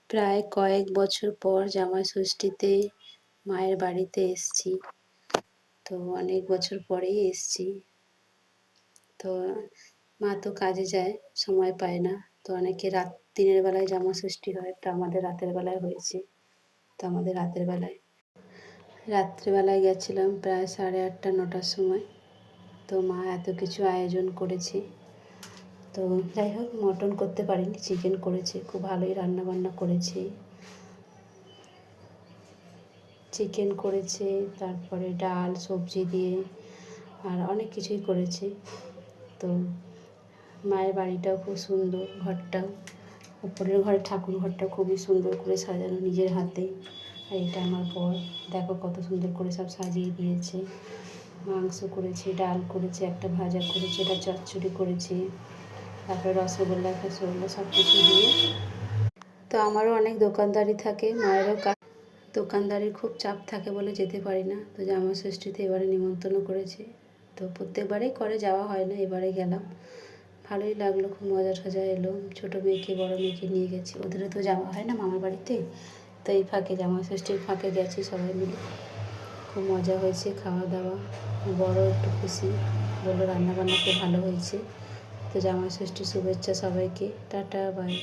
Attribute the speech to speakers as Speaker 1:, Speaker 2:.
Speaker 1: প্রায় কয়েক বছর পর জামাই ষষ্ঠীতে মায়ের বাড়িতে এসেছি। তো অনেক বছর পরেই এসেছি। তো মা তো কাজে যায়, সময় পায় না। তো অনেকে দিনের বেলায় জামাই ষষ্ঠী হয়, তো আমাদের রাতের বেলায় হয়েছে। তো আমাদের রাত্রেবেলায় গেছিলাম প্রায় 8:30 9টার সময়। তো মা এত কিছু আয়োজন করেছে। তো যাই হোক, মটন করতে পারিনি, চিকেন করেছে, খুব ভালোই রান্নাবান্না করেছে। চিকেন করেছে, তারপরে ডাল সবজি দিয়ে আর অনেক কিছুই করেছে। তো মায়ের বাড়িটাও খুব সুন্দর, ঘরটাও, উপরের ঘরে ঠাকুর ঘরটা খুবই সুন্দর করে সাজানো নিজের হাতে। আর এটা আমার বর, দেখো কত সুন্দর করে সব সাজিয়ে দিয়েছে। মাংস করেছে, ডাল করেছে, একটা ভাজা করেছে, এটা চচ্চড়ি করেছে, তারপরে রসগোল্লা ফসগোল্লা সব কিছু দিয়ে। তো আমারও অনেক দোকানদারি থাকে, মায়েরও দোকানদারির খুব চাপ থাকে বলে যেতে পারি না। তো জামাই ষষ্ঠীতে এবারে নিমন্ত্রণ করেছে। তো প্রত্যেকবারেই করে, যাওয়া হয় না, এবারে গেলাম, ভালোই লাগলো, খুব মজা টজা এলো। ছোটো মেয়েকে বড় মেয়েকে নিয়ে গেছি, ওদেরও তো যাওয়া হয় না মামার বাড়িতে। তো এই ফাঁকে, জামাই ষষ্ঠীর ফাঁকে গেছি সবাই মিলে, খুব মজা হয়েছে, খাওয়া দাওয়া। বড় একটু খুশি, বললো রান্নাবান্না খুব ভালো হয়েছে। তো জামাই ষষ্ঠীর শুভেচ্ছা সবাইকে, টাটা বাই।